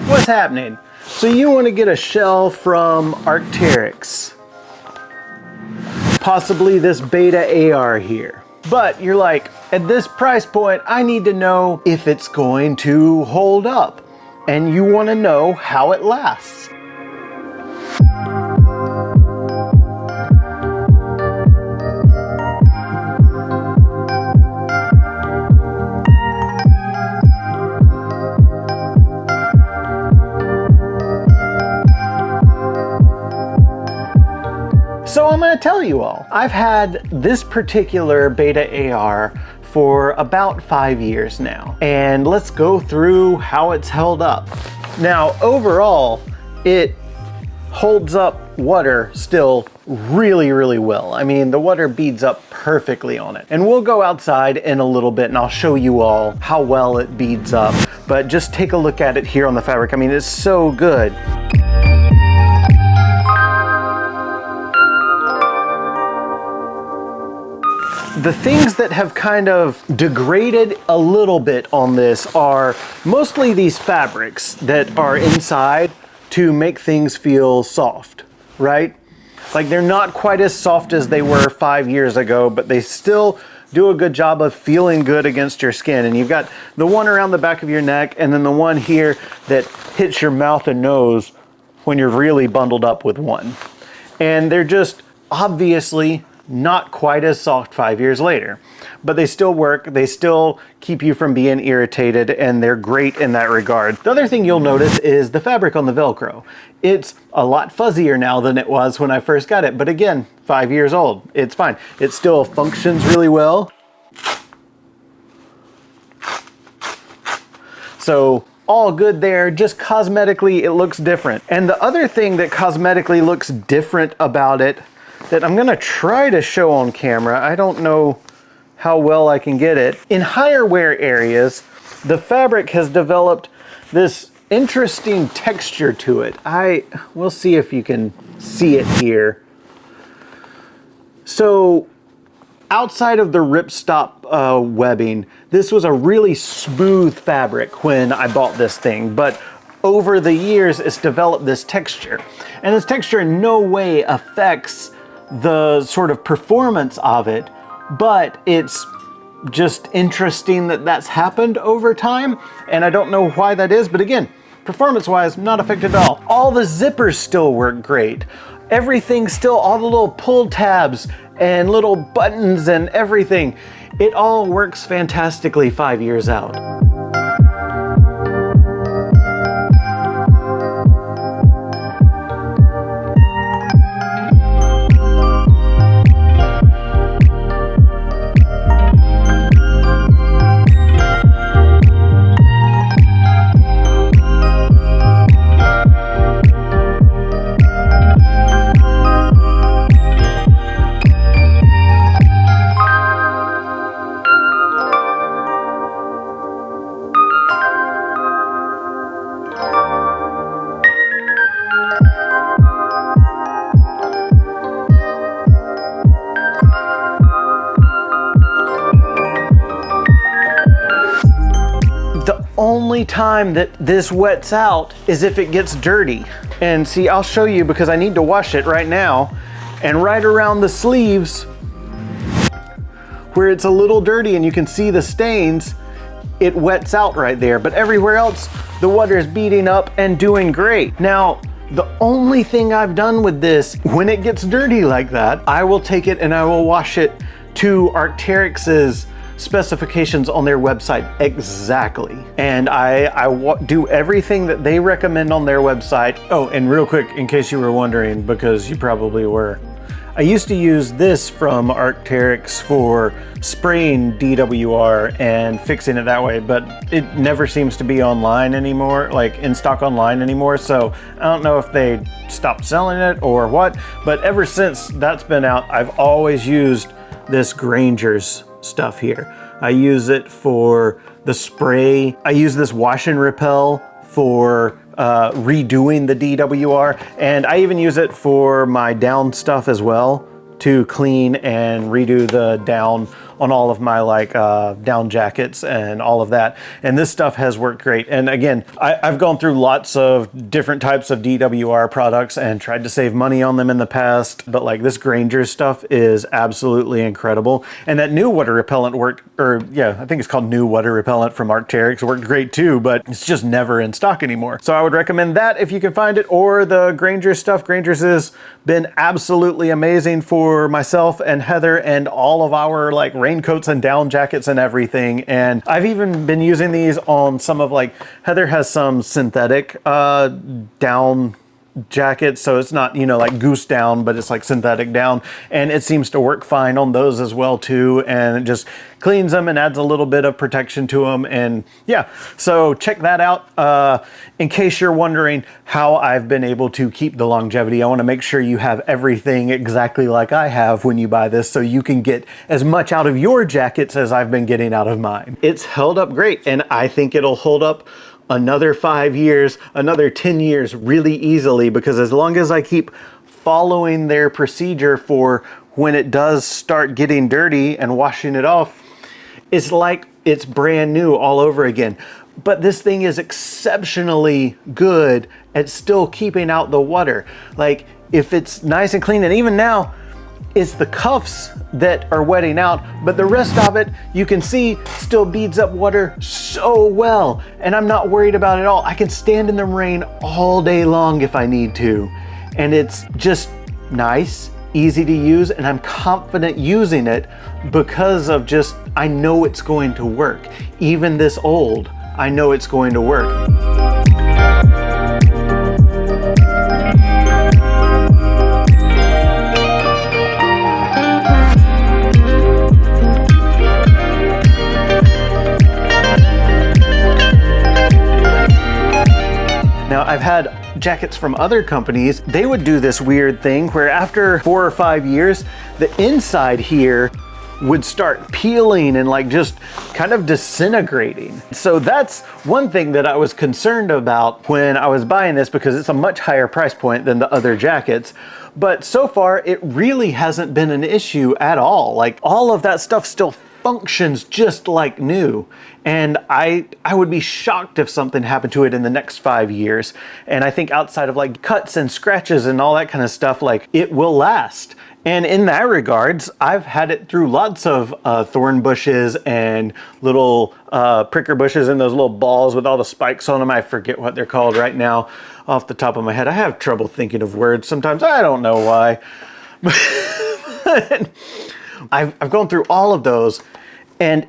what's happening? So you want to get a shell from Goretex, possibly this Beta AR here. But you're like, at this price point, I need to know if it's going to hold up. And you want to know how it lasts. So I'm going to tell you all, I've had this particular Beta AR for about 5 years now, and let's go through how it's held up. Now, overall, it holds up water still really, really well. I mean, the water beads up perfectly on it. And we'll go outside in a little bit and I'll show you all how well it beads up. But just take a look at it here on the fabric. I mean, it's so good. The things that have kind of degraded a little bit on this are mostly these fabrics that are inside to make things feel soft, right? Like they're not quite as soft as they were 5 years ago, but they still do a good job of feeling good against your skin. And you've got the one around the back of your neck and then the one here that hits your mouth and nose when you're really bundled up with one. And they're just obviously not quite as soft 5 years later, but they still work. They still keep you from being irritated, and they're great in that regard. The other thing you'll notice is the fabric on the Velcro. It's a lot fuzzier now than it was when I first got it, but again, 5 years old. It's fine. It still functions really well. So all good there, just cosmetically it looks different. And the other thing that cosmetically looks different about it that I'm gonna try to show on camera, I don't know how well I can get it. In higher wear areas, the fabric has developed this interesting texture to it. We'll see if you can see it here. So outside of the ripstop webbing, this was a really smooth fabric when I bought this thing, but over the years it's developed this texture. And this texture in no way affects the sort of performance of it, but it's just interesting that that's happened over time, and I don't know why that is, but again, performance-wise, not affected at all. All the zippers still work great. Everything still, all the little pull tabs and little buttons and everything, it all works fantastically 5 years out. Only time that this wets out is if it gets dirty. And see, I'll show you because I need to wash it right now. And right around the sleeves where it's a little dirty and you can see the stains, it wets out right there. But everywhere else, the water is beating up and doing great. Now, the only thing I've done with this, when it gets dirty like that, I will take it and I will wash it to Goretex's specifications on their website exactly. And I do everything that they recommend on their website. Oh, and real quick, in case you were wondering, because you probably were, I used to use this from Goretex for spraying DWR and fixing it that way, but it never seems to be online anymore, like in stock online anymore. So I don't know if they stopped selling it or what, but ever since that's been out, I've always used this Granger's stuff here. I use it for the spray. I use this wash and repel for redoing the DWR, and I even use it for my down stuff as well to clean and redo the down on all of my like down jackets and all of that. And this stuff has worked great. And again, I've gone through lots of different types of DWR products and tried to save money on them in the past, but like this Granger stuff is absolutely incredible. And that new water repellent worked, or yeah, I think it's called new water repellent from Arc'teryx, worked great too, but it's just never in stock anymore. So I would recommend that if you can find it, or the Granger stuff. Granger's has been absolutely amazing for myself and Heather and all of our like raincoats and down jackets and everything. And I've even been using these on some of like, Heather has some synthetic down jackets, so it's not, you know, like goose down, but it's like synthetic down, and it seems to work fine on those as well too, and it just cleans them and adds a little bit of protection to them. And yeah, so check that out. In case you're wondering how I've been able to keep the longevity, I want to make sure you have everything exactly like I have when you buy this, so you can get as much out of your jackets as I've been getting out of mine. It's held up great, and I think it'll hold up another 5 years, another 10 years really easily, because as long as I keep following their procedure for when it does start getting dirty and washing it off, it's like it's brand new all over again. But this thing is exceptionally good at still keeping out the water. Like if it's nice and clean, and even now, it's the cuffs that are wetting out, but the rest of it, you can see, still beads up water so well, and I'm not worried about it at all. I can stand in the rain all day long if I need to, and it's just nice, easy to use, and I'm confident using it because of just, I know it's going to work. Even this old, I know it's going to work. Now, I've had jackets from other companies, they would do this weird thing where after 4 or 5 years, the inside here would start peeling and like just kind of disintegrating. So that's one thing that I was concerned about when I was buying this, because it's a much higher price point than the other jackets. But so far, it really hasn't been an issue at all. Like all of that stuff still functions just like new. And I would be shocked if something happened to it in the next 5 years. And I think outside of like cuts and scratches and all that kind of stuff, like it will last. And in that regards, I've had it through lots of thorn bushes and little pricker bushes and those little balls with all the spikes on them. I forget what they're called right now off the top of my head. I have trouble thinking of words sometimes. I don't know why. I've gone through all of those, and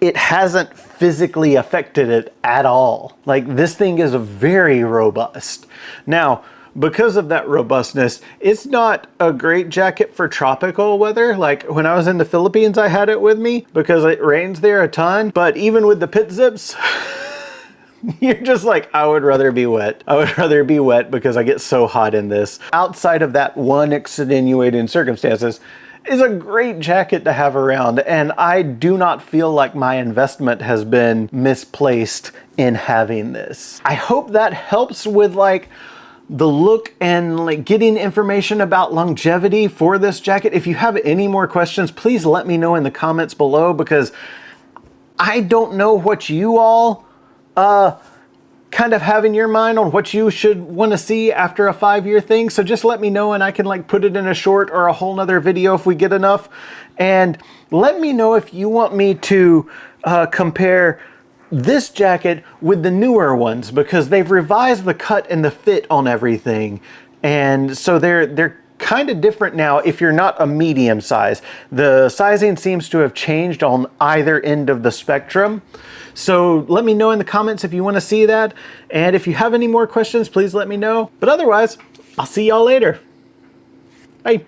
it hasn't physically affected it at all. Like this thing is very robust. Now, because of that robustness, it's not a great jacket for tropical weather. Like when I was in the Philippines, I had it with me because it rains there a ton. But even with the pit zips, you're just like, I would rather be wet. I would rather be wet because I get so hot in this. Outside of that one extenuating circumstances, is a great jacket to have around, and I do not feel like my investment has been misplaced in having this. I hope that helps with like the look and like getting information about longevity for this jacket. If you have any more questions, please let me know in the comments below, because I don't know what you all kind of have in your mind on what you should want to see after a 5-year thing. So just let me know, and I can like put it in a short or a whole nother video if we get enough. And let me know if you want me to compare this jacket with the newer ones, because they've revised the cut and the fit on everything. And so they're kind of different now if you're not a medium size. The sizing seems to have changed on either end of the spectrum. So let me know in the comments if you want to see that. And if you have any more questions, please let me know. But otherwise, I'll see y'all later. Bye.